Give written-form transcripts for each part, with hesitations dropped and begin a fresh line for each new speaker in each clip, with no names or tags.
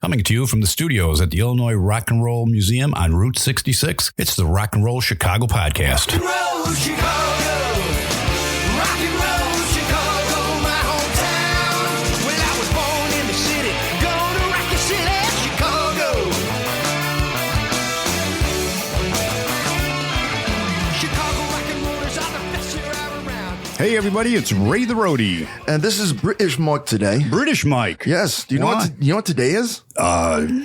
Coming to you from the studios at the Illinois Rock and Roll Museum on Route 66, it's the Rock and Roll Chicago podcast.
Rock and roll Chicago, rock and roll Chicago, my hometown. Well, I was born in the city, gonna rock the city, Chicago. Chicago rock and rollers are the best here around.
Hey everybody, it's Ray the Roadie.
And this is British Mike today.
British Mike.
Yes. Do you know what today is?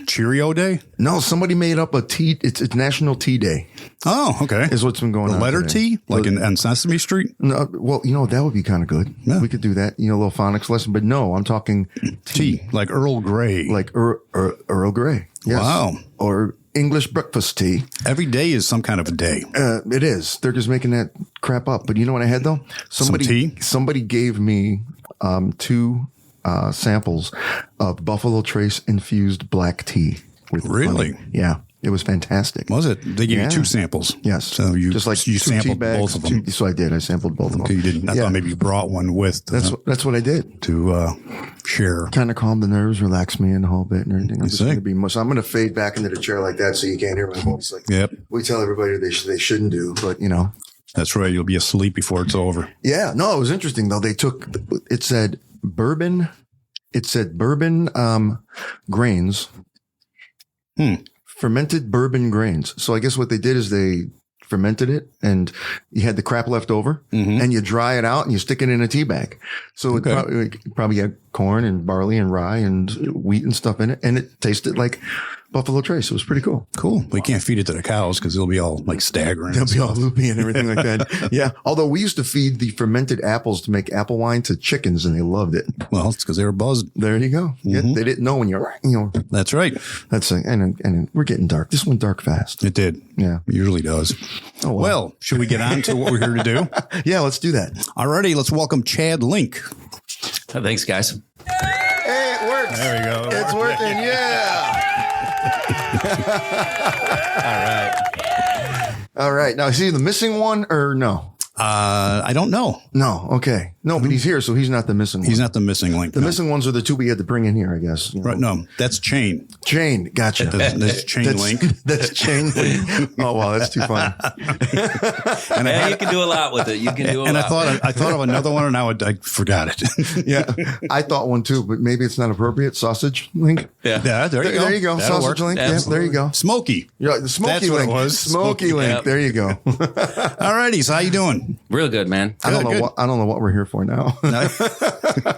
Cheerio Day?
No, somebody made up a tea. It's National Tea Day.
Oh, okay.
Is what's been going on.
The letter
today.
T? Like on Sesame Street?
No, well, that would be kind of good.
Yeah.
We could do that. A little phonics lesson. But no, I'm talking
Tea. Like Earl Grey.
like Earl Grey. Yes.
Wow.
Or English breakfast tea.
Every day is some kind of a day.
It is. They're just making that crap up. But you know what I had though?
tea?
Somebody gave me two samples of Buffalo Trace infused black tea. With
Really?
honey. Yeah. It was fantastic.
Was it? They gave you two samples.
Yes.
So you
just like
you
two tea
sampled
bags,
both of them.
so I did. I sampled both of them.
Okay, you didn't. I thought maybe you brought one with.
That's what I did.
To share.
Kind of calm the nerves, relax me in a whole bit and everything. I'm just
see.
going to be. So I'm going to fade back into the chair like that, so you can't hear my voice. Like
Yep.
we tell everybody they shouldn't do, but
That's right. You'll be asleep before it's over.
Yeah. No, it was interesting though. They took. It said bourbon. Grains. Fermented bourbon grains. So I guess what they did is they fermented it and you had the crap left over and you dry it out and you stick it in a tea bag. So it probably had corn and barley and rye and wheat and stuff in it. And it tasted like Buffalo Trace. It was pretty cool.
Cool. We can't feed it to the cows because they'll be all like staggering.
They'll be all loopy and everything like that. Yeah. Although we used to feed the fermented apples to make apple wine to chickens and they loved it.
Well, it's because they were buzzed.
There you go. Yeah, they didn't know when
That's right.
That's and we're getting dark. This went dark fast.
It did.
Yeah.
It usually does.
Oh,
well, should we get on to what we're here to do?
Yeah, let's do that.
Alrighty, let's welcome Chad Link.
Thanks, guys.
Hey, it works.
There we go.
It's working. Yeah. All right. Now, is he the missing one or no?
I don't know.
No. Okay. No, but he's here, so he's not the missing one.
He's not the missing link.
The missing ones are the two we had to bring in here, I guess.
Right. No, that's Chain.
Chain. Gotcha.
That's Chain Link.
That's Chain Link. Oh, wow. That's too fun.
And you can do a lot with it. You can do a lot.
And I thought of another one and now I forgot it.
Yeah. I thought one too, but maybe it's not appropriate. Sausage Link.
Yeah.
Yeah, there you go.
There you go.
That'll
Sausage
work.
Link.
Absolutely.
Yeah, there you go.
Smoky.
Yeah, the Smoky
That's what
Link.
it was.
Smoky Link.
Yep.
There you go.
Alrighty, so how you doing?
Real good, man.
I don't
Good.
know what we're here for now.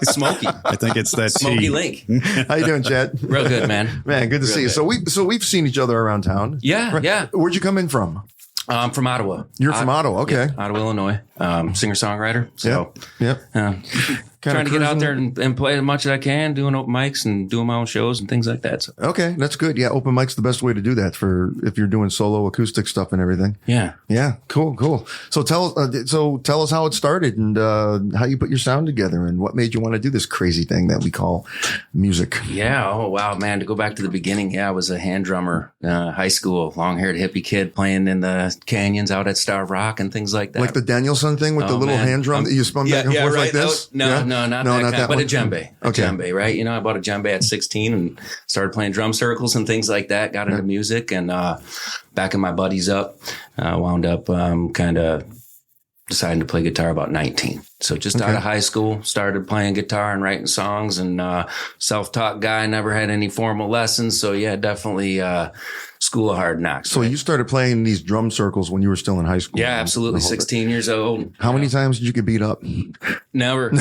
Smoky.
I think it's that
Smoky
tea.
Link.
How you doing, Chad?
Real good, man.
Man, good to see you. So we've seen each other around town.
Yeah,
Right.
yeah.
Where'd you come in from?
I'm from Ottawa.
You're from Ottawa. Okay.
Yeah, Ottawa, Illinois. Singer-songwriter. So
Yep.
trying to get out there and play as much as I can, doing open mics and doing my own shows and things like that. So,
Okay, that's good. Yeah, open mic's the best way to do that for if you're doing solo acoustic stuff and everything.
yeah.
Yeah, cool. So tell us how it started and how you put your sound together and what made you want to do this crazy thing that we call music.
Yeah. Oh, wow, man. To go back to the beginning, yeah, I was a hand drummer, high school, long-haired hippie kid playing in the canyons out at Star Rock and things like that.
Like the Danielson thing with the little
man.
hand drum that you spun back and forth like this?
No, not that kind, but
one.
a djembe.
Okay.
A djembe, right? I bought a djembe at 16 and started playing drum circles and things like that. Got into music and backing my buddies up. Wound up kind of deciding to play guitar about 19. So just out of high school, started playing guitar and writing songs and self-taught guy, never had any formal lessons. So yeah, definitely school of hard knocks.
So
right?
you started playing these drum circles when you were still in high school?
Yeah, absolutely. 16 years old.
How many times did you get beat up?
Never.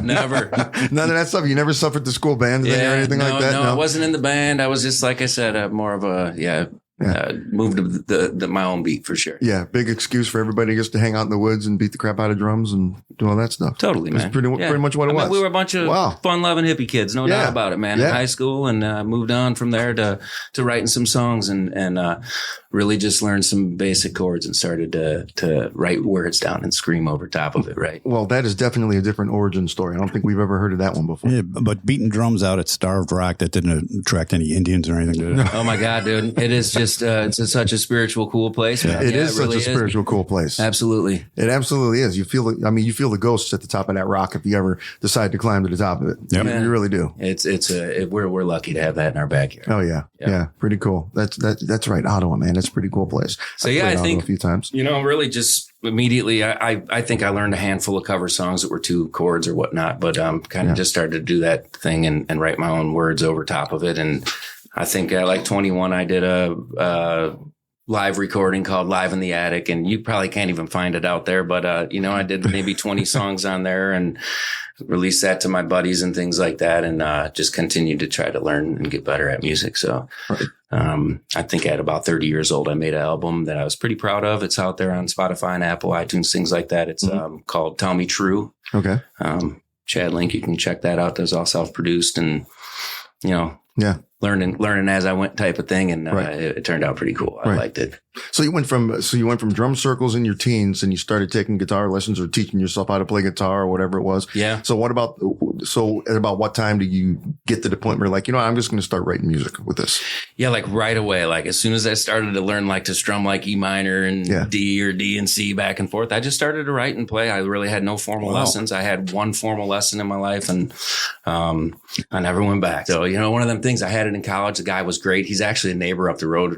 Never.
None of that stuff. You never suffered the school band thing or anything like that?
No, I wasn't in the band. I was just, like I said, more of a, moved to my own beat for sure.
Yeah, big excuse for everybody just to hang out in the woods and beat the crap out of drums and do all that stuff.
Totally, man.
That's pretty much what it was.
We were a bunch of fun-loving hippie kids, no doubt about it, man.
Yeah.
In high school, and moved on from there to writing some songs and really just learned some basic chords and started to write words down and scream over top of it, right?
Well, that is definitely a different origin story. I don't think we've ever heard of that one before.
Yeah, but beating drums out at Starved Rock, that didn't attract any Indians or anything, did it?
Oh my God, dude. It is just just it's such a spiritual, cool place. Man.
It is
really
such a spiritual, cool place.
Absolutely.
It absolutely is. You feel the ghosts at the top of that rock if you ever decide to climb to the top of it.
Yep.
You really do.
We're lucky to have that in our backyard.
Oh yeah. Yeah. Pretty cool. That's right. Ottawa, man. That's a pretty cool place.
So yeah, I think
a few times.
Really just immediately, I think I learned a handful of cover songs that were 2 chords or whatnot, but kind of just started to do that thing and write my own words over top of it. And I think at like 21, I did a live recording called Live in the Attic, and you probably can't even find it out there, but I did maybe 20 songs on there and released that to my buddies and things like that, and just continued to try to learn and get better at music. So I think at about 30 years old, I made an album that I was pretty proud of. It's out there on Spotify and Apple, iTunes, things like that. It's called Tell Me True.
Okay.
Chad Link, you can check that out. That's all self-produced and, learning as I went type of thing. And it turned out pretty cool. I liked it.
So you went from drum circles in your teens and you started taking guitar lessons or teaching yourself how to play guitar or whatever it was.
Yeah.
So at about what time do you get to the point where like, I'm just going to start writing music with this?
Yeah. Like right away, like as soon as I started to learn like to strum like E minor and D or D and C back and forth, I just started to write and play. I really had no formal lessons. I had one formal lesson in my life and, I never went back. So, one of them things, I had it in college. The guy was great. He's actually a neighbor up the road,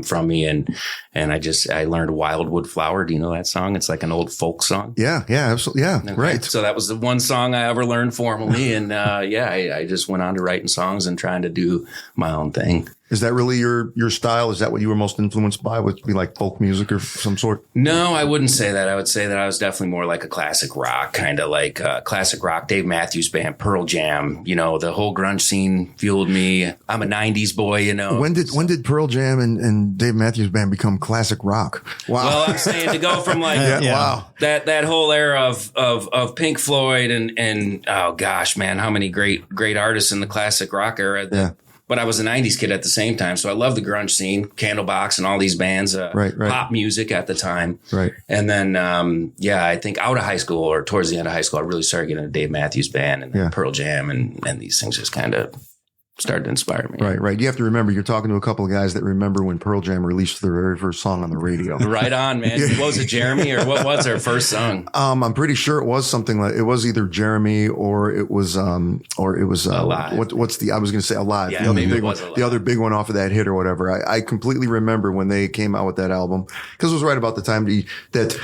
from me. And I learned Wildwood Flower. Do you know that song? It's like an old folk song.
Yeah. Yeah. Absolutely. Yeah.
Okay.
Right.
So that was the one song I ever learned formally. And, I just went on to writing songs and trying to do my own thing.
Is that really your style? Is that what you were most influenced by? Would it be like folk music or some sort?
No, I wouldn't say that. I would say that I was definitely more like a classic rock, kind of like classic rock, Dave Matthews Band, Pearl Jam, the whole grunge scene fueled me. I'm a 90s boy,
When did Pearl Jam and Dave Matthews Band become classic rock? Wow.
Well, I'm saying to go from like
wow.
that whole era of Pink Floyd and oh gosh, man, how many great artists in the classic rock era. But I was a 90s kid at the same time. So I love the grunge scene, Candlebox and all these bands, pop music at the time.
Right.
And then, I think out of high school or towards the end of high school, I really started getting into Dave Matthews Band and Pearl Jam and these things just kind of started to inspire me.
Right. You have to remember, you're talking to a couple of guys that remember when Pearl Jam released their very first song on the radio.
Right on, man. What was it, Jeremy, or what was their first song?
I'm pretty sure it was something like, it was either Jeremy or it was
Alive.
I was going to say Alive.
Yeah,
the other
maybe
big
it was
one,
Alive.
the other big one off of that hit or whatever. I completely remember when they came out with that album because it was right about the time that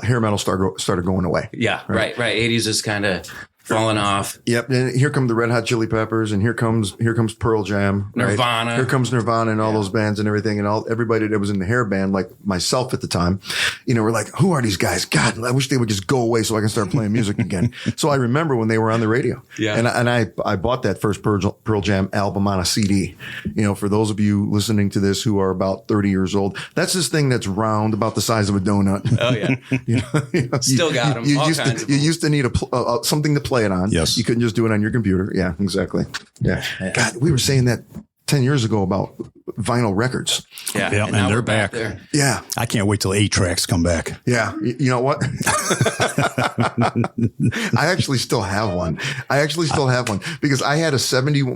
hair metal started going away.
Yeah. Right. 80s is kind of falling off.
Yep. And here come the Red Hot Chili Peppers and here comes Pearl Jam. Right?
Nirvana.
Here comes Nirvana and all those bands and everything and everybody that was in the hair band, like myself at the time, we're like, who are these guys? God, I wish they would just go away so I can start playing music again. So I remember when they were on the radio.
Yeah.
And I bought that first Pearl Jam album on a CD. For those of you listening to this who are about 30 years old, that's this thing that's round about the size of a donut.
Oh yeah. Still got them.
You used to need something to play it on.
Yes.
You couldn't just do it on your computer. Yeah, exactly. Yeah. God, we were saying that 10 years ago about vinyl records.
Yeah.
And
now
they're
we're
back.
there.
Yeah.
I can't wait till 8-tracks come back.
Yeah. You know what? I actually still have one. Because I had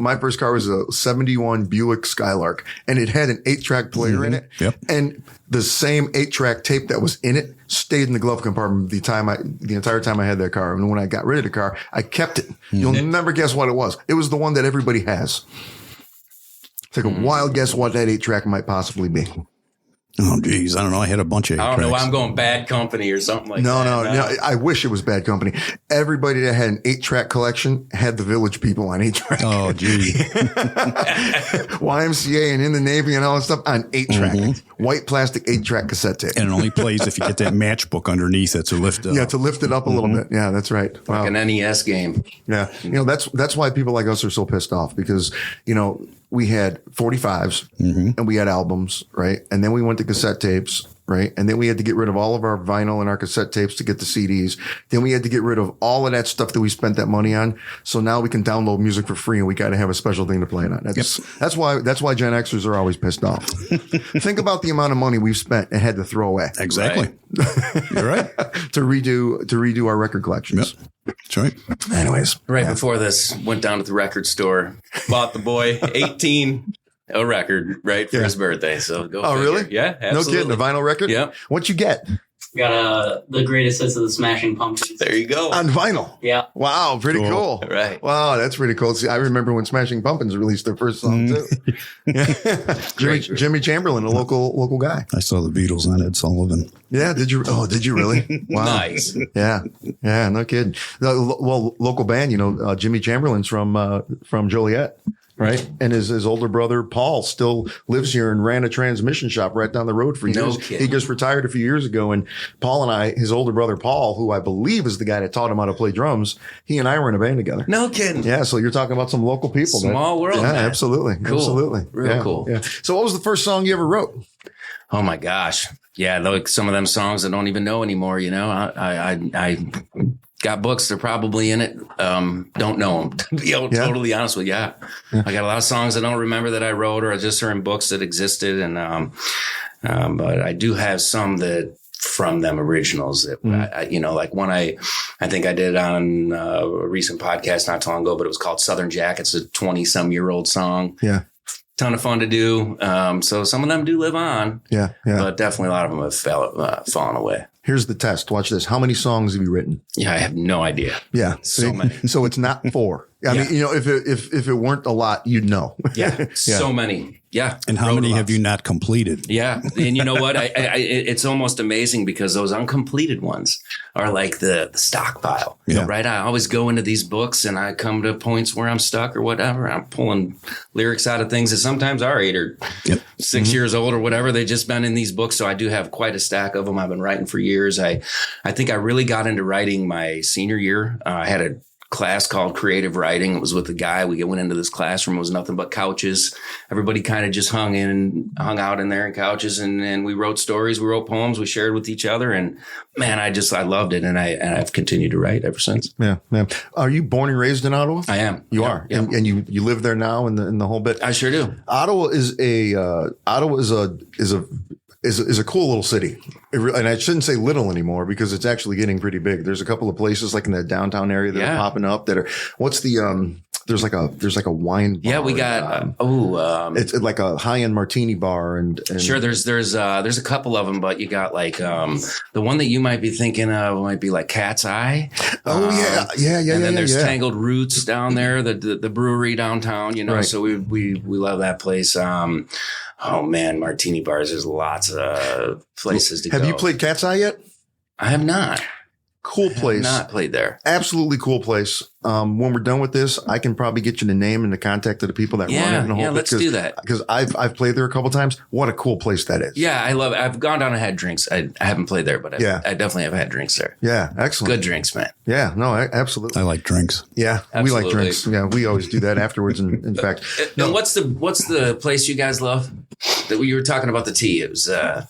my first car was a 71 Buick Skylark and it had an 8-track player in it.
Yep.
And the same 8-track tape that was in it stayed in the glove compartment the entire time I had that car. And when I got rid of the car, I kept it. You'll never guess what it was. It was the one that everybody has. Take a wild guess what that 8-track might possibly be.
Oh, geez. I don't know. I had a bunch of 8
I don't know.
tracks.
I'm going Bad Company or something like that.
No. I wish it was Bad Company. Everybody that had an 8-track collection had the Village People on 8-track.
Oh, gee.
YMCA and In the Navy and all that stuff on 8-track. White plastic 8-track cassette tape.
And it only plays if you get that matchbook underneath it to lift it up.
Yeah, to lift it up a little bit. Yeah, that's right. Wow.
Like an NES game.
Yeah. That's why people like us are so pissed off because, we had 45s and we had albums, right? And then we went to cassette tapes, right? And then we had to get rid of all of our vinyl and our cassette tapes to get the CDs. Then we had to get rid of all of that stuff that we spent that money on. So now we can download music for free and we got to have a special thing to play it on. That's why Gen Xers are always pissed off. Think about the amount of money we've spent and had to throw away.
Exactly. Right. You're right.
to redo our record collections.
Yep. That's right.
Anyways.
Before this, went down to the record store, bought the boy 18 a record right for his birthday. So go.
Oh,
figure.
really?
Yeah, absolutely.
No kidding. A vinyl record?
Yep.
What'd you get?
Got the greatest hits of the Smashing Pumpkins.
There you go.
On vinyl.
Yeah.
Wow, pretty cool.
Right.
Wow, that's pretty cool. See, I remember when Smashing Pumpkins released their first song too. Jimmy Chamberlain, a local guy.
I saw the Beatles on Ed Sullivan.
Yeah, did you? Oh, did you really? Wow.
Nice.
Yeah, no kidding. Well, local band, Jimmy Chamberlain's from Joliet. Right. And his older brother, Paul, still lives here and ran a transmission shop right down the road for years.
No kidding.
He just retired a few years ago. And Paul and I, his older brother, Paul, who I believe is the guy that taught him how to play drums, he and I were in a band together.
No kidding.
Yeah. So you're talking about some local people.
Small world.
Yeah,
man.
absolutely.
Cool.
Absolutely.
Real cool.
Yeah. So what was the first song you ever wrote?
Oh my gosh. Yeah. Like some of them songs I don't even know anymore. I got books. They're probably in it. Don't know them, to be totally honest with you. Yeah. I got a lot of songs I don't remember that I wrote or just are in books that existed. And, but I do have some that from them originals that, like one I think I did on a recent podcast not too long ago, but it was called Southern Jack. It's a 20-some-year-old song.
Yeah.
Ton of fun to do. So some of them do live on.
Yeah.
But definitely a lot of them have fallen away.
Here's the test. Watch this. How many songs have you written?
Yeah, I have no idea.
Yeah.
So many.
So it's not 4. I mean, if it weren't a lot, you'd know.
Yeah. So many. Yeah.
And how many have you not completed?
Yeah. And you know what? It's almost amazing because those uncompleted ones are like the stockpile, right? I always go into these books and I come to points where I'm stuck or whatever. I'm pulling lyrics out of things that sometimes are 8 or 6 years old or whatever. They've just been in these books. So I do have quite a stack of them. I've been writing for years. I think I really got into writing my senior year. I had a class called creative writing. It was with a guy. We went into this classroom. It was nothing but couches. Everybody kind of just hung out in there in couches. And we wrote stories. We wrote poems. We shared with each other. And man, I loved it. And I've continued to write ever since.
Yeah. Man. Are you born and raised in Ottawa?
I am.
You are.
Yeah.
And you live there now in the whole bit.
I sure do.
Ottawa is a cool little city. And I shouldn't say little anymore because it's actually getting pretty big. There's a couple of places like in the downtown area that are popping up that are, what's the, there's like a wine bar.
Yeah, we got,
it's like a high-end martini bar and
sure. There's a couple of them, but you got like, the one that you might be thinking of might be like Cat's Eye.
Oh yeah.
And then there's Tangled Roots down there, the brewery downtown,
Right.
so we love that place. Oh man, martini bars. There's lots of places to go.
Have you played Cat's Eye yet?
I have not.
Cool place.
Not played there.
Absolutely cool place. When we're done with this, I can probably get you the name and the contact of the people that run it. And the whole bit,
let's do that.
Because I've played there a couple times. What a cool place that is.
Yeah, I love it. I've gone down and had drinks. I haven't played there, but I definitely have had drinks there.
Yeah, excellent.
Good drinks, man.
Yeah, no, absolutely.
I like drinks.
Yeah,
Absolutely.
we like drinks. Yeah, we always do that afterwards. In fact,
And what's the place you guys love? That you were talking about the tea. It was
the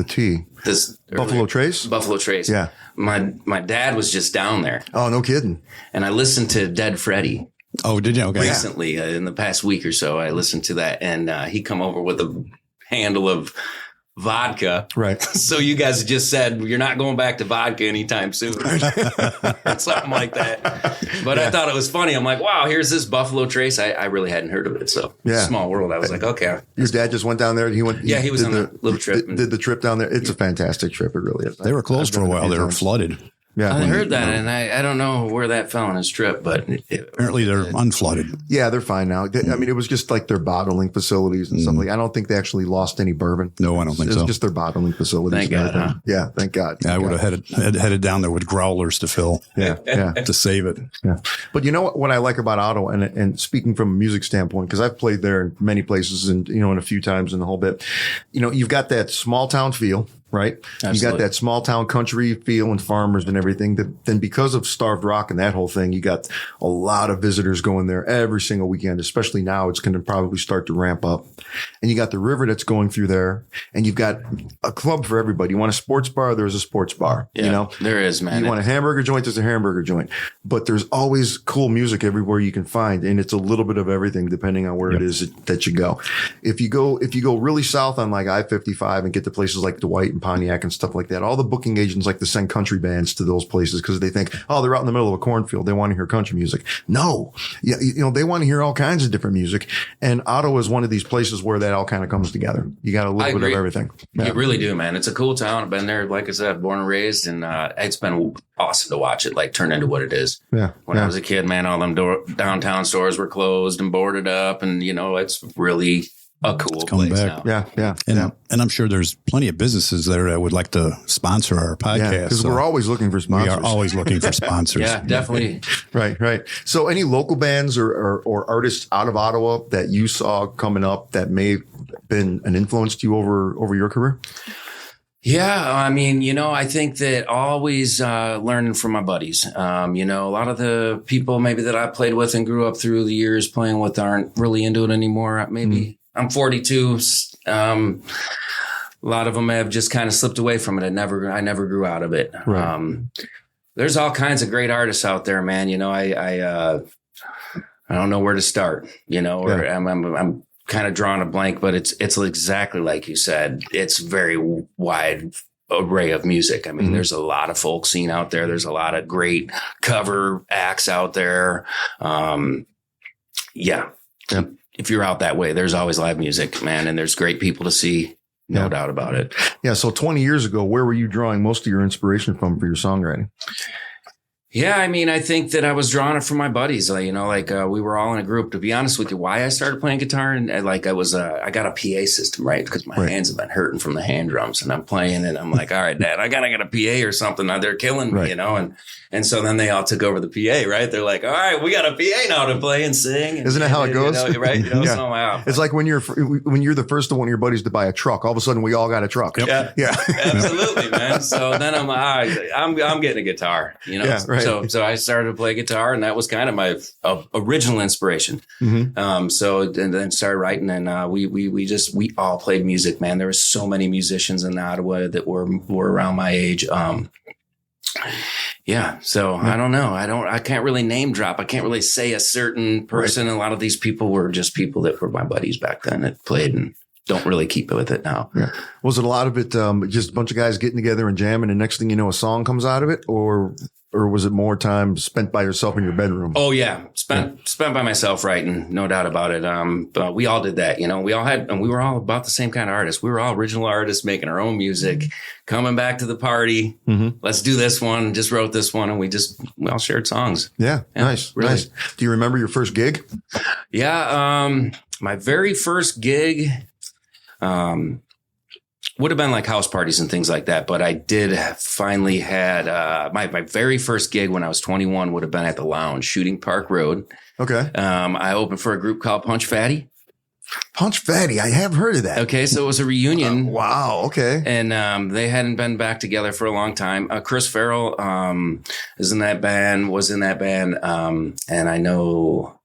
tea.
this
Buffalo Trace?
Buffalo Trace.
Yeah.
My dad was just down there,
Oh, no kidding.
and I listened to Dead Freddy
Oh, did you? Okay.
recently in the past week or so. I listened to that, and he come over with a handle of vodka.
Right.
So you guys just said you're not going back to vodka anytime soon, something like that. But I thought it was funny. I'm like, wow, here's this Buffalo Trace. I really hadn't heard of it. So small world. I was like, okay.
Your dad just went down there. He went.
Yeah, he was
did
on a little trip.
Did the trip down there. It's a fantastic trip. It really is.
They were closed for a while. They were flooded.
Yeah,
I heard that, and I don't know where that fell on his trip, but
Apparently they're unflooded.
Yeah, they're fine now. I mean, it was just like their bottling facilities and stuff like. I don't think they actually lost any bourbon.
No, I don't think
It was
so.
just their bottling facilities.
Thank
and
God,
everything.
huh?
Yeah, thank God.
Yeah, I
Thank
would
God.
have headed down there with growlers to fill
Yeah, yeah.
to save it.
Yeah. But you know what I like about Ottawa, and speaking from a music standpoint, because I've played there in many places and, and a few times in the whole bit, you've got that small town feel, right?
Absolutely.
You got that small town country feel and farmers and everything. Then because of Starved Rock and that whole thing, you got a lot of visitors going there every single weekend, especially now it's going to probably start to ramp up. And you got the river that's going through there, and you've got a club for everybody. You want a sports bar? There's a sports bar,
there is, man.
You want a hamburger joint? There's a hamburger joint. But there's always cool music everywhere you can find. And it's a little bit of everything depending on where it is that you go. If you go really south on like I-55 and get to places like Dwight and and Pontiac and stuff like that. All the booking agents like to send country bands to those places because they think, oh, they're out in the middle of a cornfield. They want to hear country music. No, yeah, they want to hear all kinds of different music. And Ottawa is one of these places where that all kind of comes together. You got a little bit of everything. Yeah.
You really do, man. It's a cool town. I've been there, like I said, born and raised, and it's been awesome to watch it like turn into what it is.
Yeah.
When I was a kid, man, all them downtown stores were closed and boarded up, and it's really a cool place now.
Yeah.
And I'm sure there's plenty of businesses there that would like to sponsor our podcast.
Because we're always looking for sponsors.
We are always looking for sponsors.
Yeah, definitely.
Right. So any local bands or artists out of Ottawa that you saw coming up that may have been an influence to you over your career?
Yeah, I mean, I think that always learning from my buddies. A lot of the people maybe that I played with and grew up through the years playing with aren't really into it anymore. Maybe I'm 42. A lot of them have just kind of slipped away from it. I never grew out of it.
Right.
There's all kinds of great artists out there, man. I don't know where to start. Or I'm kind of drawing a blank, but it's exactly like you said. It's very wide array of music. I mean, there's a lot of folk scene out there. There's a lot of great cover acts out there. If you're out that way, there's always live music, man, and there's great people to see. No doubt about it.
Yeah. So 20 years ago, where were you drawing most of your inspiration from for your songwriting?
Yeah, I mean, I think that I was drawing it from my buddies. We were all in a group. To be honest with you, why I started playing guitar and I got a PA system, right? Because my hands have been hurting from the hand drums, and I'm playing, and I'm like, all right, Dad, I gotta get a PA or something. Now they're killing me, And so then they all took over the PA, right? They're like, all right, we got a PA now to play and sing.
Isn't that how it goes?
Right?
Yeah.
So
it's like when you're the first of one of your buddies to buy a truck. All of a sudden, we all got a truck.
Yep.
Yeah.
Absolutely, man. So then I'm like, all right, I'm getting a guitar,
Yeah, right.
So I started to play guitar, and that was kind of my original inspiration. So and then started writing, and we all played music, man. There were so many musicians in Ottawa that were around my age. So I don't know. I can't really name drop. I can't really say a certain person. Right. A lot of these people were just people that were my buddies back then that played and don't really keep it with it now.
Yeah. Was it a lot of it just a bunch of guys getting together and jamming, and next thing you know, a song comes out of it, or was it more time spent by yourself in your bedroom?
Oh yeah. Spent by myself writing, no doubt about it. But we all did that, we all had, and we were all about the same kind of artists. We were all original artists making our own music, coming back to the party. Let's do this one. Just wrote this one, and we all shared songs.
Yeah. Nice. Really. Nice. Do you remember your first gig?
Yeah. My very first gig, would have been like house parties and things like that. But I did finally had my very first gig when I was 21 would have been at the Lounge, Shooting Park Road.
Okay.
I opened for a group called Punch Fatty.
Punch Fatty. I have heard of that.
Okay. So it was a reunion.
Wow. Okay.
And they hadn't been back together for a long time. Chris Farrell was in that band. And I know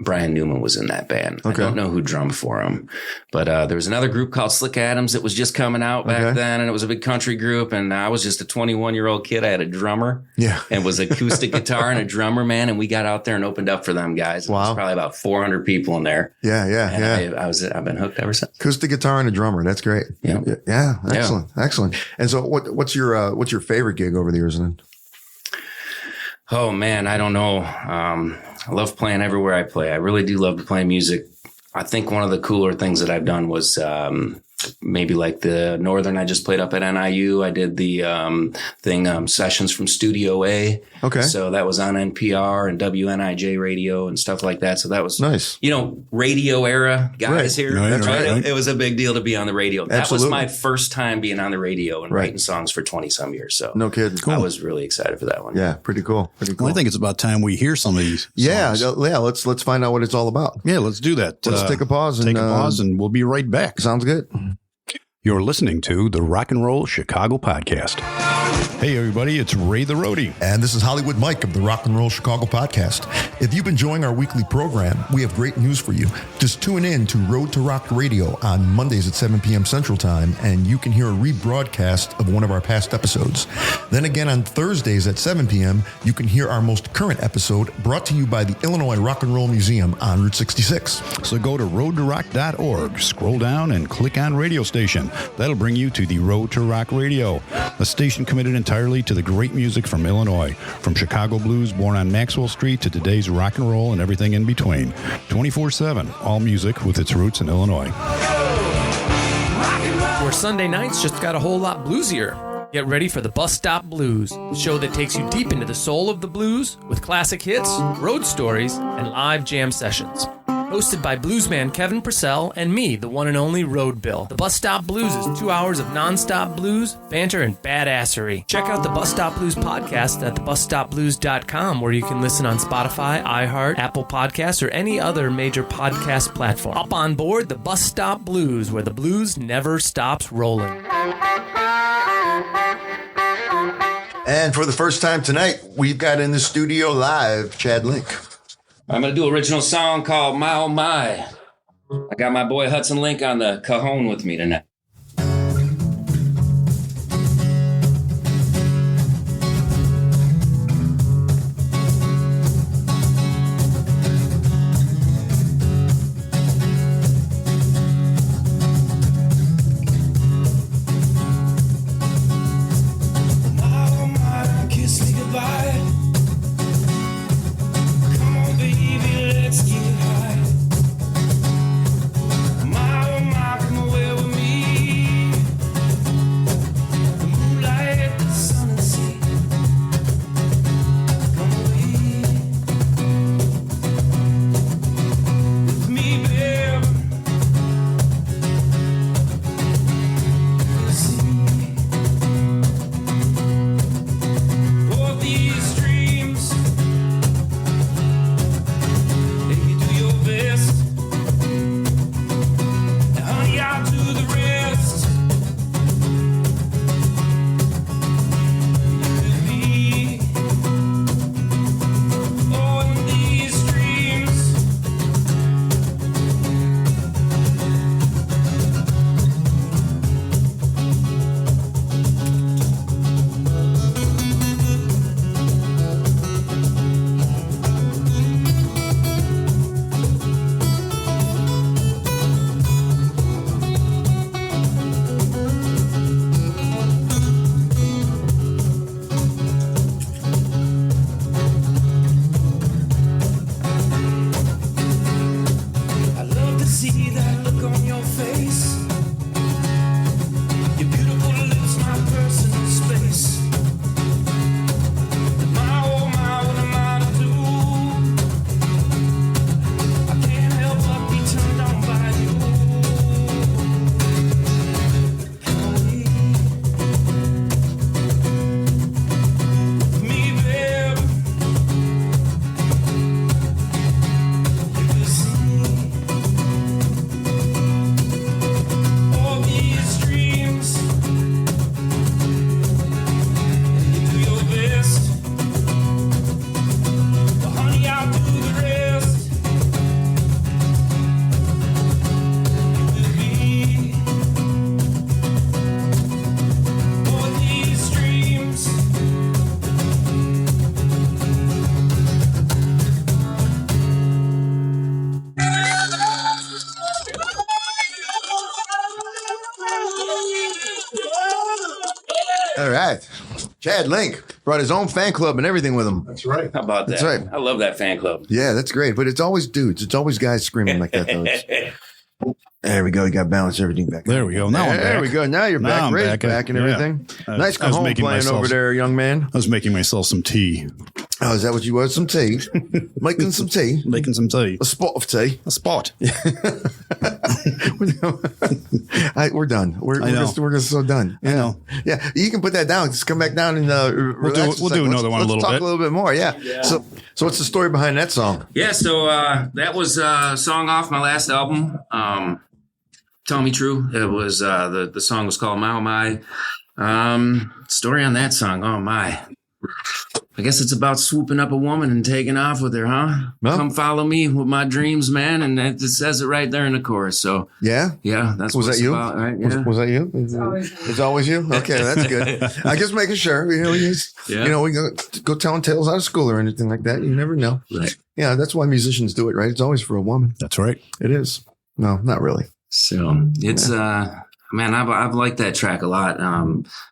Brian Newman was in that band. Okay. I don't know who drummed for him, but there was another group called Slick Adams that was just coming out back then, and it was a big country group. And I was just a 21-year-old kid. I had a drummer, and was acoustic guitar and a drummer, man. And we got out there and opened up for them guys. Wow, there was probably about 400 people in there.
Yeah.
I've been hooked ever since.
Acoustic guitar and a drummer. That's great. Yeah. Excellent. And so, what's your favorite gig over the years then?
Oh man, I don't know. I love playing everywhere I play. I really do love to play music. I think one of the cooler things that I've done was maybe like the Northern. I just played up at NIU. I did the sessions from Studio A.
Okay.
So that was on NPR and WNIJ radio and stuff like that. So that was
nice.
Radio era guys here.
That's right.
It was a big deal to be on the radio.
Absolutely.
That was my first time being on the radio and writing songs for 20 some years. So
no kidding. Cool.
I was really excited for that one.
Yeah. Pretty cool.
Well, I think it's about time we hear some of these songs.
Yeah. Let's find out what it's all about.
Yeah. Let's do that.
Let's take a pause.
And we'll be right back.
Sounds good.
You're listening to the Rock and Roll Chicago Podcast. Hey, everybody, it's Ray the Roadie.
And this is Hollywood Mike of the Rock and Roll Chicago podcast. If you've been enjoying our weekly program, we have great news for you. Just tune in to Road to Rock Radio on Mondays at 7 p.m. Central Time, and you can hear a rebroadcast of one of our past episodes. Then again on Thursdays at 7 p.m., you can hear our most current episode brought to you by the Illinois Rock and Roll Museum on Route 66.
So go to roadtorock.org, scroll down, and click on Radio Station. That'll bring you to the Road to Rock Radio, a station committed entirely to the great music from Illinois, from Chicago blues born on Maxwell Street to today's rock and roll and everything in between. 24/7, all music with its roots in Illinois.
Your Sunday nights just got a whole lot bluesier. Get ready for the Bus Stop Blues, a show that takes you deep into the soul of the blues with classic hits, road stories, and live jam sessions. Hosted by bluesman Kevin Purcell and me, the one and only Road Bill. The Bus Stop Blues is 2 hours of nonstop blues, banter, and badassery. Check out the Bus Stop Blues podcast at thebusstopblues.com, where you can listen on Spotify, iHeart, Apple Podcasts, or any other major podcast platform. Hop on board the Bus Stop Blues, where the blues never stops rolling.
And for the first time tonight, we've got in the studio live Chad Link.
I'm going to do an original song called My Oh My. I got my boy Hudson Link on the cajon with me tonight.
All right. Chad Link brought his own fan club and everything with him.
That's right.
How about that?
That's right.
I love that fan club.
Yeah, that's great. But it's always dudes. It's always guys screaming like that, though. There we go. You got balance everything back.
There we go. Now I'm
There
back.
we go. Now you're
Now
back.
I'm
Ray's
back.
back and
Yeah.
everything. Nice
I was
cajon
making
playing
myself-
over there, young man.
I was making myself some tea.
Oh, is that what you was? Some tea? Making some tea?
Making some tea.
A spot of tea.
A spot.
We're done. We're just so done. Yeah.
I know.
Yeah. You can put that down. Just come back down and relax.
we'll do another one a
Let's
little
talk
bit.
a little bit more. Yeah. So what's the story behind that song?
Yeah, so that was a song off my last album, Tell Me True. It was the song was called My Oh My. Story on that song. Oh my. I guess it's about swooping up a woman and taking off with her, huh?
No.
Come follow me with my dreams, man. And it says it right there in the chorus. So
Yeah.
that's
Was
what
that
it's
you?
about, right? Yeah.
Was that you? It's always you. Okay, that's good. I just making sure. We go telling tales out of school or anything like that. You never know.
Right.
Yeah, that's why musicians do it, right? It's always for a woman.
That's right.
It is. No, not really.
So it's man, I've liked that track a lot.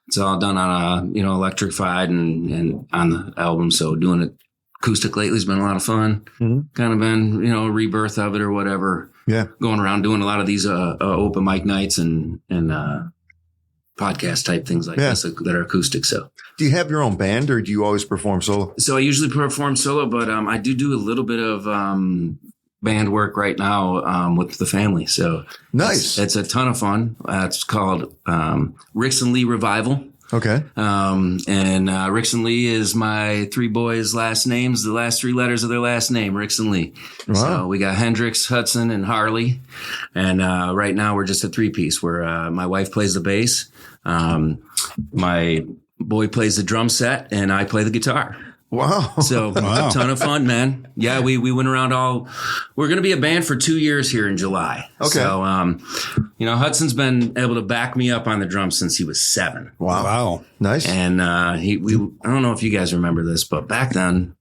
It's all done on a electrified and on the album. So doing it acoustic lately has been a lot of fun.
Mm-hmm.
Kind of been a rebirth of it or whatever.
Yeah,
going around doing a lot of these open mic nights and podcast type things like this that are acoustic. So
do you have your own band or do you always perform solo?
So I usually perform solo, but I do a little bit of band work right now with the family. So
nice.
It's a ton of fun. It's called Ricks and Lee Revival.
Okay.
And Ricks and Lee is my three boys' last names, the last three letters of their last name, Ricks and Lee.
Wow.
So we got Hendrix, Hudson, and Harley. And right now we're just a three-piece where my wife plays the bass, my boy plays the drum set, and I play the guitar.
Wow.
So a ton of fun, man. Yeah, we went around we're going to be a band for 2 years here in July.
Okay.
So, Hudson's been able to back me up on the drums since he was 7.
Wow. Nice.
And I don't know if you guys remember this, but back then,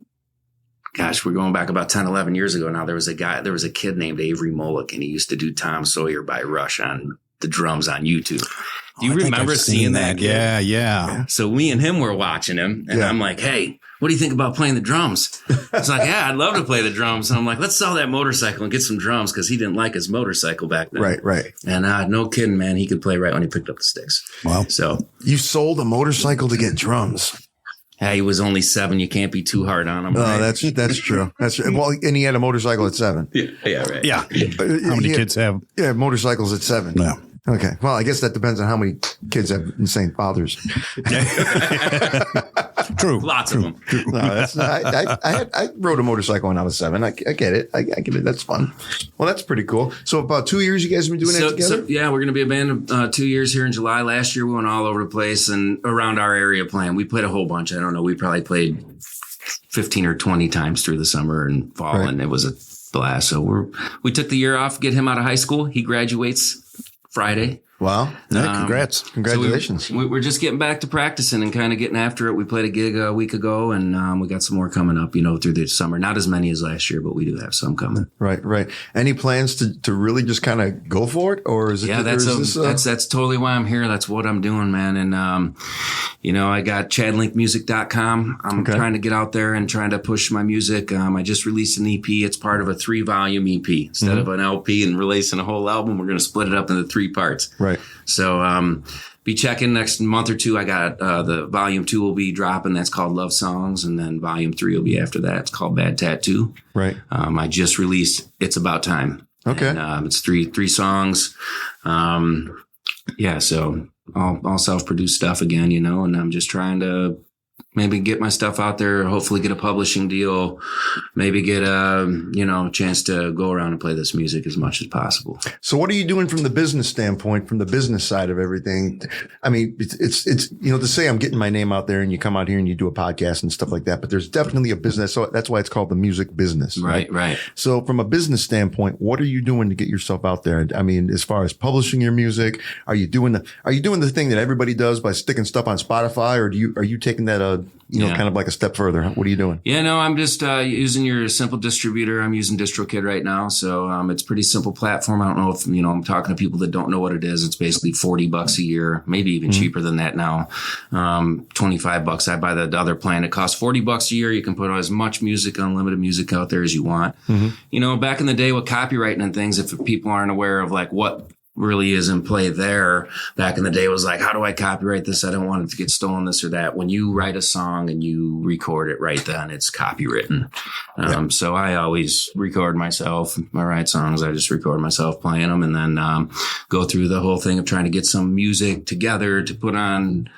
gosh, we're going back about 10, 11 years ago now. There was a kid named Avery Molick, and he used to do Tom Sawyer by Rush on the drums on YouTube. Do you remember seeing that?
Yeah.
So me and him were watching him, and I'm like, hey, what do you think about playing the drums? It's like, yeah, I'd love to play the drums. And I'm like, let's sell that motorcycle and get some drums because he didn't like his motorcycle back then.
Right.
And no kidding, man, he could play right when he picked up the sticks.
Wow.
So
you sold a motorcycle to get drums.
yeah, he was only 7. You can't be too hard on him.
Oh,
right?
that's true. That's true. Well, and he had a motorcycle at 7.
Yeah, right.
Yeah. How many kids have?
Yeah, motorcycles at 7.
Yeah.
Okay. Well, I guess that depends on how many kids have insane fathers.
True.
Lots of them.
No, that's not, I rode a motorcycle when I was 7. I get it. I get it. That's fun. Well, that's pretty cool. So about 2 years you guys have been doing that together?
So, yeah, we're going to be a band of 2 years here in July. Last year we went all over the place and around our area playing. We played a whole bunch. I don't know. We probably played 15 or 20 times through the summer and fall, and it was a blast. So we took the year off, get him out of high school. He graduates Friday.
Wow.
Yeah, congrats.
Congratulations.
So we're just getting back to practicing and kind of getting after it. We played a gig a week ago, and we got some more coming up, through the summer. Not as many as last year, but we do have some coming.
Right. Any plans to really just kind of go for it, or is it?
Yeah, that's totally why I'm here. That's what I'm doing, man. And I got ChadLinkMusic.com. I'm trying to get out there and trying to push my music. I just released an EP. It's part of a 3-volume EP. Instead of an LP and releasing a whole album, we're going to split it up into 3 parts.
Right.
So be checking next month or 2. I got the volume 2 will be dropping. That's called Love Songs. And then volume 3 will be after that. It's called Bad Tattoo.
Right.
I just released It's About Time.
Okay.
And, it's three songs. So all self-produced stuff again, and I'm just trying to maybe get my stuff out there, hopefully get a publishing deal, maybe get a chance to go around and play this music as much as possible.
So what are you doing from the business standpoint, from the business side of everything? I mean, it's to say I'm getting my name out there and you come out here and you do a podcast and stuff like that, but there's definitely a business. So that's why it's called the music business.
Right.
So from a business standpoint, what are you doing to get yourself out there? I mean, as far as publishing your music, are you doing the thing that everybody does by sticking stuff on Spotify, or are you taking that kind of like a step further? What are you doing?
Yeah, no, I'm just using your simple distributor. I'm using DistroKid right now. So it's a pretty simple platform. I don't know if, I'm talking to people that don't know what it is. It's basically $40 a year, maybe even cheaper than that now. $25. I buy the other plan. It costs $40 a year. You can put as much music, unlimited music out there as you want. Back in the day with copywriting and things, if people aren't aware of like what really is in play there, back in the day, it was like, how do I copyright this? I don't want it to get stolen, this or that. When you write a song and you record it right then, it's copywritten. So I always record myself. I write songs, I just record myself playing them, and then go through the whole thing of trying to get some music together to put on,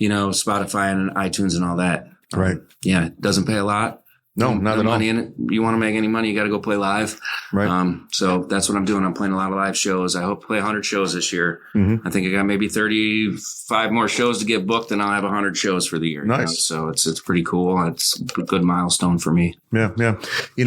Spotify and iTunes and all that.
Right.
Yeah, it doesn't pay a lot.
No, not at all.
Money in it. You want to make any money, you got to go play live.
Right.
So that's what I'm doing. I'm playing a lot of live shows. I hope to play 100 shows this year. I think I got maybe 35 more shows to get booked, and I'll have 100 shows for the year.
Nice.
So it's pretty cool. It's a good milestone for me.
Yeah.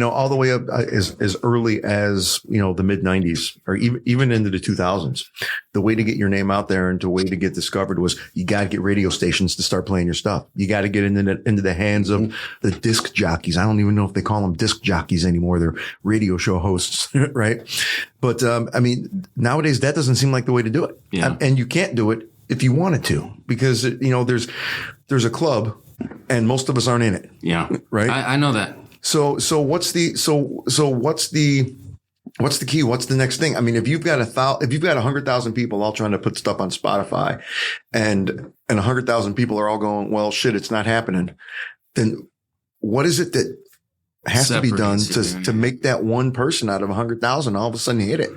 All the way up as early as, the mid 90s or even into the 2000s. The way to get your name out there and the way to get discovered was you got to get radio stations to start playing your stuff. You got to get into the hands of the disc jockeys. I don't even know if they call them disc jockeys anymore. They're radio show hosts, right? But, nowadays that doesn't seem like the way to do it.
Yeah.
And you can't do it if you wanted to, because, there's a club and most of us aren't in it.
Yeah.
Right.
I know that.
So what's the key? What's the next thing? I mean, if you've got 100,000 people all trying to put stuff on Spotify and 100,000 people are all going, well, shit, it's not happening. Then what is it that has to be done to make that one person out of 100,000 all of a sudden hit it?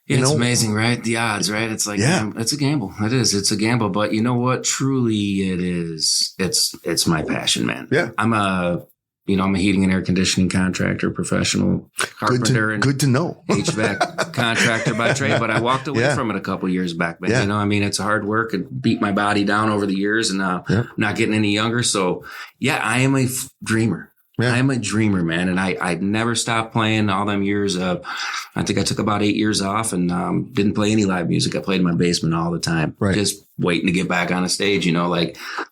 It's amazing, right? The odds, right? It's like, it's a gamble. It is. It's a gamble. But you know what? Truly it is. It's my passion, man.
Yeah.
I'm a heating and air conditioning contractor, professional carpenter,
good to know.
HVAC contractor by trade. But I walked away from it a couple years back, man.
Yeah.
It's hard work and beat my body down over the years, and now not getting any younger. So I am a dreamer. Yeah. I'm a dreamer, man. And I never stopped playing all them years. I think I took about 8 years off and didn't play any live music. I played in my basement all the time, just waiting to get back on a stage.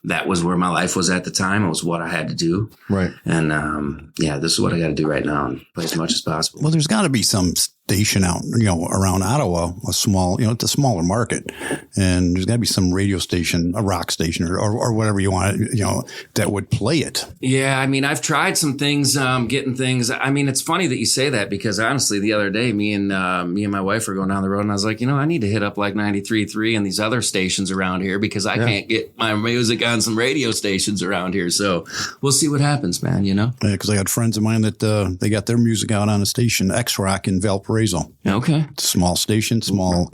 That was where my life was at the time. It was what I had to do. Right. And this is what I got to do right now and play as much as possible.
Well, there's got to be some station out, around Ottawa, a small, it's a smaller market, and there's got to be some radio station, a rock station or whatever you want, that would play it.
Yeah. I've tried some things, getting things. It's funny that you say that because honestly, the other day, me and my wife were going down the road and I was like, I need to hit up like 93.3 and these other stations around here because I can't get my music on some radio stations around here. So we'll see what happens, man, Yeah,
because I got friends of mine that they got their music out on a station, X-Rock in Valparaiso.
Okay.
Small station, small,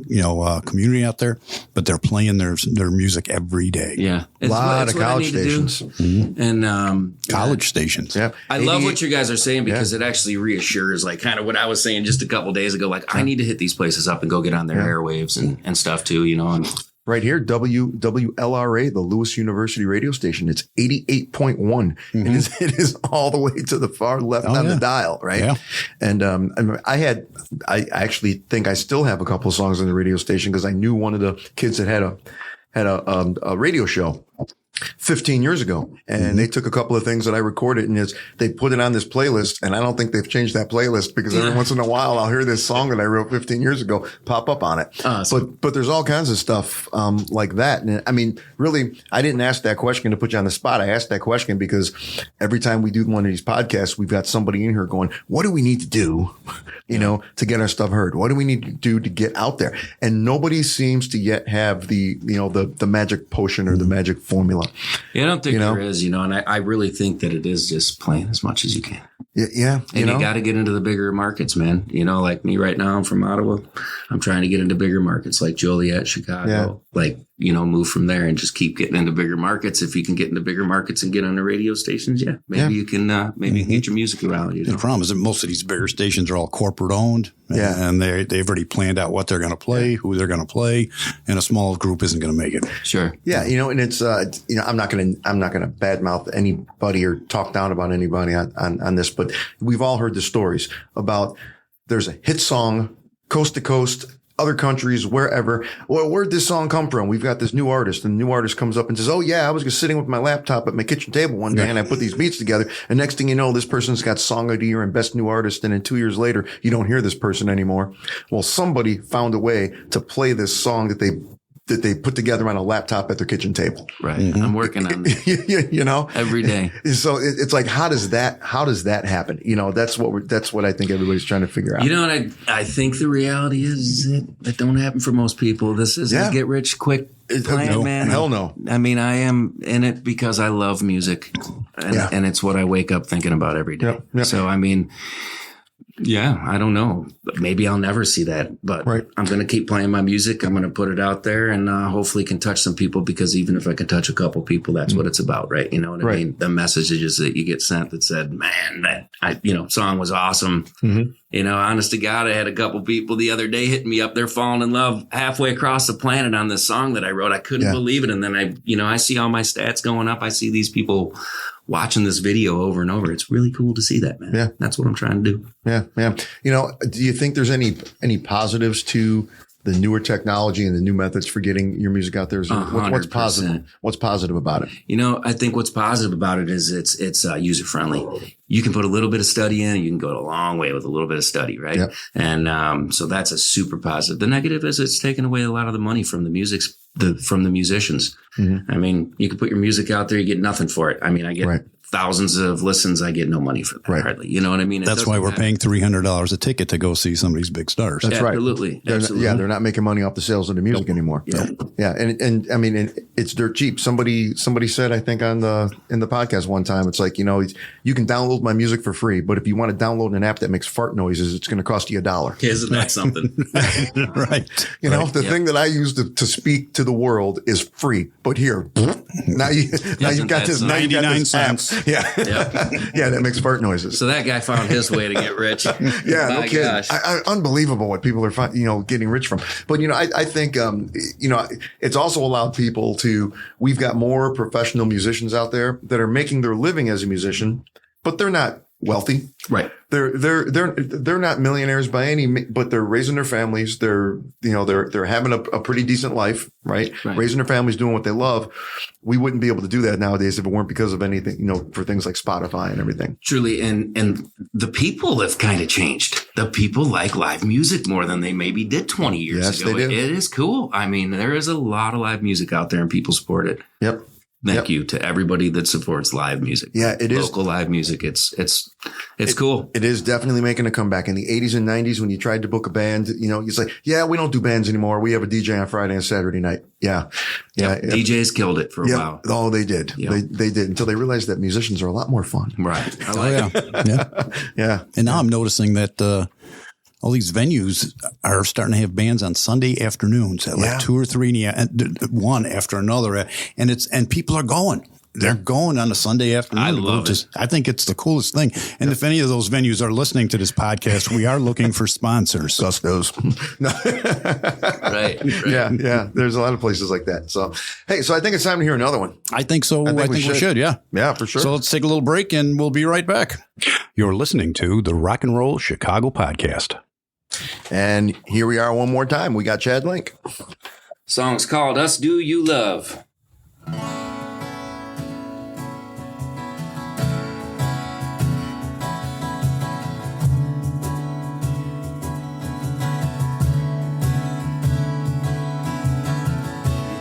community out there, but they're playing their music every day.
Yeah.
A lot of college stations.
And
college stations.
Yeah.
I love what you guys are saying because it actually reassures like kind of what I was saying just a couple of days ago. Like I need to hit these places up and go get on their airwaves and stuff too, and
right here, WLRA, the Lewis University radio station. It's 88.1. It is all the way to the far left on the dial, right? Yeah. And I actually think I still have a couple of songs on the radio station because I knew one of the kids that had a radio show 15 years ago. And they took a couple of things that I recorded and they put it on this playlist. And I don't think they've changed that playlist because every once in a while I'll hear this song that I wrote 15 years ago pop up on it. But there's all kinds of stuff, like that. And really, I didn't ask that question to put you on the spot. I asked that question because every time we do one of these podcasts, we've got somebody in here going, what do we need to do, to get our stuff heard? What do we need to do to get out there? And nobody seems to yet have the magic potion or the magic formula.
Yeah, I don't think there is, and I really think that it is just playing as much as you can.
Yeah.
And you got to get into the bigger markets, man. Like me right now, I'm from Ottawa. I'm trying to get into bigger markets like Joliet, Chicago, move from there and just keep getting into bigger markets. If you can get into bigger markets and get on the radio stations, maybe you can, you can get your music around.
The problem is that most of these bigger stations are all corporate owned. And they've already planned out what they're going to play, who they're going to play, and a small group isn't going to make it.
Sure.
Yeah. And it's, I'm not going to badmouth anybody or talk down about anybody on this, but we've all heard the stories about there's a hit song coast to coast, other countries, wherever. Well, where'd this song come from? We've got this new artist, and the new artist comes up and says, oh yeah, I was just sitting with my laptop at my kitchen table one day and I put these beats together. And next thing you know, this person's got Song of the Year and Best New Artist. And then 2 years later, you don't hear this person anymore. Well, somebody found a way to play this song that they put together on a laptop at their kitchen table.
Right. I'm working on that. Every day.
So it's like, how does that happen? That's what I think everybody's trying to figure out.
And I think the reality is that don't happen for most people. This is a get rich quick plan, man.
Hell no.
I am in it because I love music and it's what I wake up thinking about every day.
Yeah.
So, Yeah, I don't know. Maybe I'll never see that, but
Right.
I'm going to keep playing my music. I'm going to put it out there and hopefully can touch some people, because even if I can touch a couple people, that's what it's about, right? You know what I
Right.
mean? The messages that you get sent that said, man, that song was awesome.
Mm-hmm.
You know, honest to God, I had a couple people the other day hitting me up. They're falling in love halfway across the planet on this song that I wrote. I couldn't believe it. And then I see all my stats going up. I see these people watching this video over and over. It's really cool to see that, man.
Yeah.
That's what I'm trying to do.
Yeah. Yeah. You know, do you think there's any positives to the newer technology and the new methods for getting your music out there? What's
100%.
positive? What's positive about it?
You know, I think what's positive about it is it's user friendly. You can put a little bit of study in, you can go a long way with a little bit of study, right?
Yep.
And so that's a super positive. The negative is it's taken away a lot of the money from from the musicians.
Mm-hmm.
I mean, you can put your music out there, you get nothing for it. I mean, I get thousands of listens, I get no money for that hardly. You know what I mean?
That's why we're paying $300 a ticket to go see some of these big stars.
That's right.
Absolutely.
They're not making money off the sales of the music anymore.
Yeah.
Yeah. And I mean, it's dirt cheap. Somebody said, I think in the podcast one time, it's like, you know, you can download my music for free, but if you want to download an app that makes fart noises, it's going to cost you $1.
Isn't that something?
Right.
You know, the thing that I use to speak to the world is free, but here, now you've got this
99
app.
cents.
Yeah.
Yep.
Yeah. That makes fart noises.
So that guy found his way to get rich.
Yeah, no
My
kidding.
gosh.
Unbelievable what people are getting rich from. But, you know, I think, it's also allowed people we've got more professional musicians out there that are making their living as a musician, but they're not wealthy.
Right.
They're not millionaires by but they're raising their families. They're having a pretty decent life, right? Raising their families, doing what they love. We wouldn't be able to do that nowadays if it weren't because of anything, you know, for things like Spotify and everything.
Truly. And the people have kind of changed. The people like live music more than they maybe did 20 years ago.
They do.
It is cool. I mean, there is a lot of live music out there and people support it.
Yep.
Thank you to everybody that supports live music.
Yeah, it is.
Local live music. It's cool.
It is definitely making a comeback. In the 80s and 90s, when you tried to book a band, you know, you say, yeah, we don't do bands anymore. We have a DJ on Friday and Saturday night. Yeah. Yeah.
DJs killed it for a while.
Oh, they did.
Yep.
They did, until they realized that musicians are a lot more fun.
Right. I like it.
Yeah.
Yeah.
And now I'm noticing that all these venues are starting to have bands on Sunday afternoons at like 2 or 3 one after another, and people are going. They're going on a Sunday afternoon.
I love it.
I think it's the coolest thing. And if any of those venues are listening to this podcast, we are looking for sponsors.
Gustos. No.
Right.
Yeah. There's a lot of places like that. So, hey, I think it's time to hear another one.
I think so. I think we should. Yeah.
Yeah, for sure.
So let's take a little break and we'll be right back. You're listening to the Rock and Roll Chicago Podcast.
And here we are one more time. We got Chad Link.
Song's called Us Do You Love.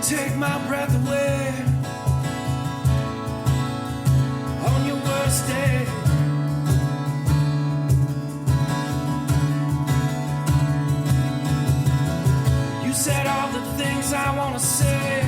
Take my breath away on your worst day. You said all the things I want to say.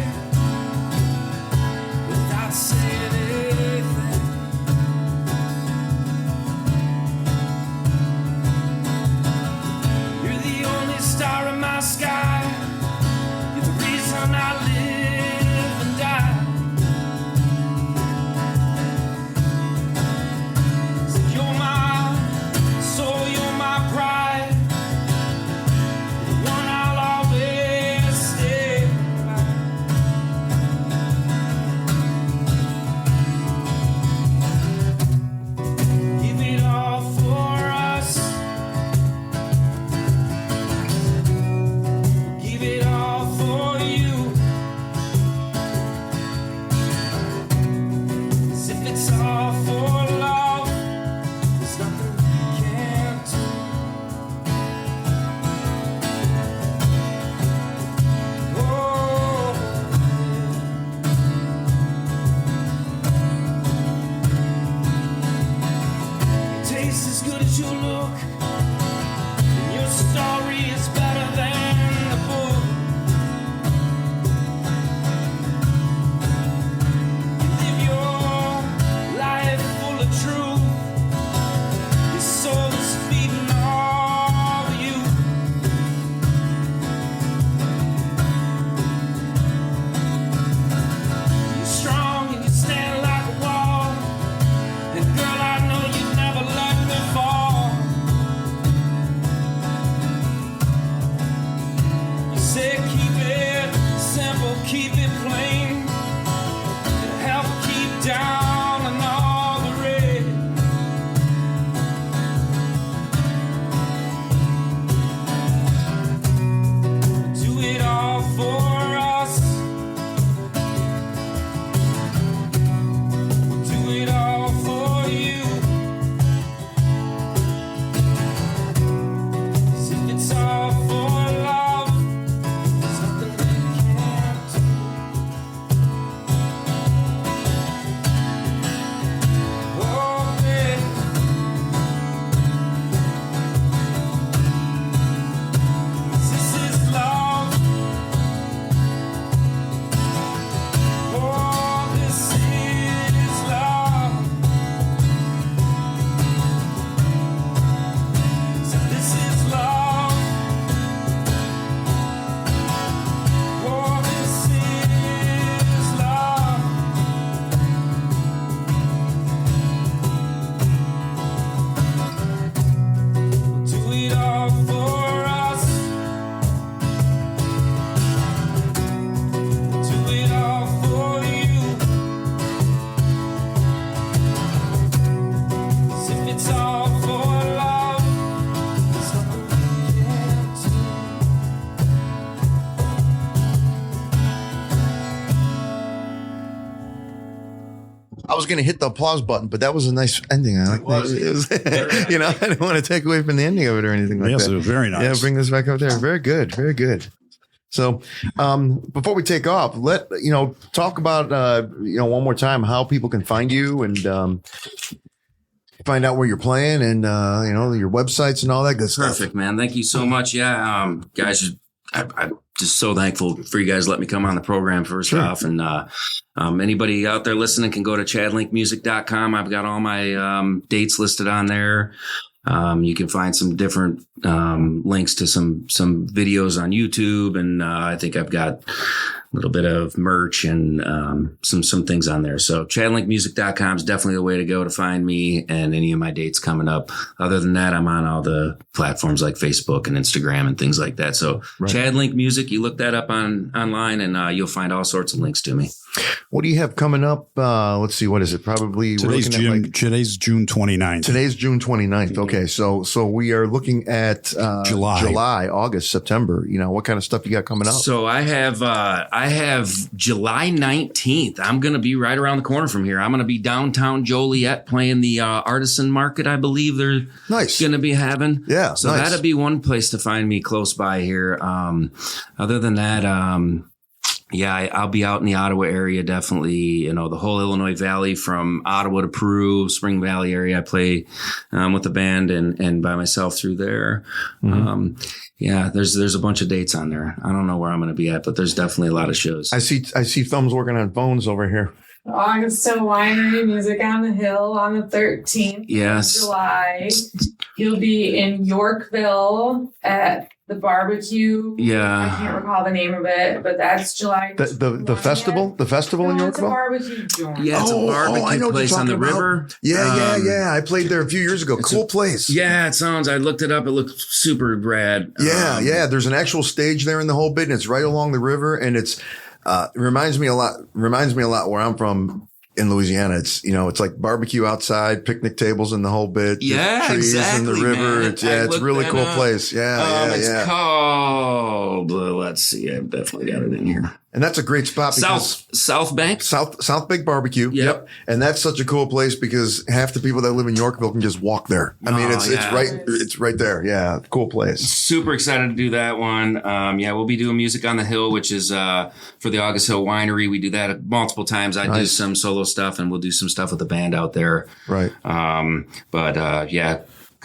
going to hit the applause button, but that was a nice ending. I like that. It was, you know, I didn't want to take away from the ending of it or anything like
Yes,
that.
it was very nice.
Yeah, bring this back up there. Very good. Very good. So, before we take off, talk about, one more time how people can find you and, find out where you're playing and, your websites and all that good stuff.
Perfect, man. Thank you so much. Yeah. Guys, I'm just so thankful for you guys letting me come on the program first off. And, anybody out there listening can go to chadlinkmusic.com. I've got all my, dates listed on there. You can find some different links to some videos on YouTube, and I think I've got a little bit of merch and some things on there. So chadlinkmusic.com is definitely the way to go to find me and any of my dates coming up. Other than that, I'm on all the platforms like Facebook and Instagram and things like that. So Chadlink Music, you look that up online and you'll find all sorts of links to me.
What do you have coming up? Let's see. What is it? Probably
Today's June 29th.
Today's June 29th. Okay. So we are looking at July, August, September. What kind of stuff you got coming up?
So I have July 19th. I'm going to be right around the corner from here. I'm going to be downtown Joliet playing the artisan market. I believe they're going to be having.
Yeah.
So that'll be one place to find me close by here. Other than that, I'll be out in the Ottawa area, definitely, the whole Illinois Valley from Ottawa to Peru, Spring Valley area. I play with the band and by myself through there. Mm-hmm. There's a bunch of dates on there. I don't know where I'm going to be at, but there's definitely a lot of shows.
I see thumbs working on phones over here.
August Winery Music on the Hill on the 13th of July. You'll be in Yorkville at the barbecue.
Yeah.
I can't recall the name of it, but that's July.
The festival? The festival in Yorkville?
It's a barbecue joint.
Yeah, it's a barbecue place on the river.
Yeah. I played there a few years ago. Cool place.
Yeah, I looked it up. It looked super rad.
Yeah. There's an actual stage there in the whole bit, and it's right along the river, and it's reminds me a lot where I'm from in Louisiana. It's it's like barbecue outside, picnic tables and the whole bit.
Yeah,
trees
exactly.
in the river.
Man.
It's a really cool place.
It's called. Let's see. I've definitely got it in here.
And that's a great spot because
South Bank.
South Bank Barbecue.
Yep.
And that's such a cool place because half the people that live in Yorkville can just walk there. I mean, it's right there. Yeah. Cool place.
Super excited to do that one. We'll be doing Music on the Hill, which is for the August Hill Winery. We do that multiple times. I do some solo stuff and we'll do some stuff with the band out there.
Right.
Come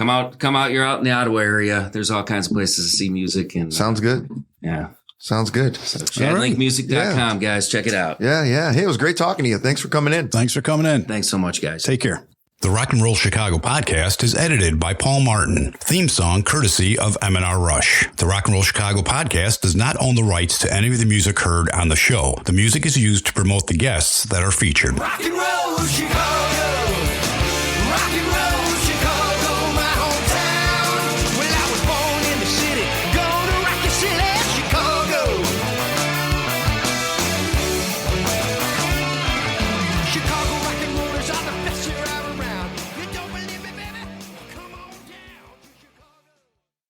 out. You're out in the Ottawa area. There's all kinds of places to see music and
sounds good.
Yeah.
Sounds good.
So chadlinkmusic.com, guys. Check it out.
Yeah. Hey, it was great talking to you. Thanks for coming in.
Thanks so much, guys. Take care. The Rock and Roll Chicago podcast is edited by Paul Martin. Theme song courtesy of M&R Rush. The Rock and Roll Chicago podcast does not own the rights to any of the music heard on the show. The music is used to promote the guests that are featured.
Rock and roll Chicago. Rock and roll.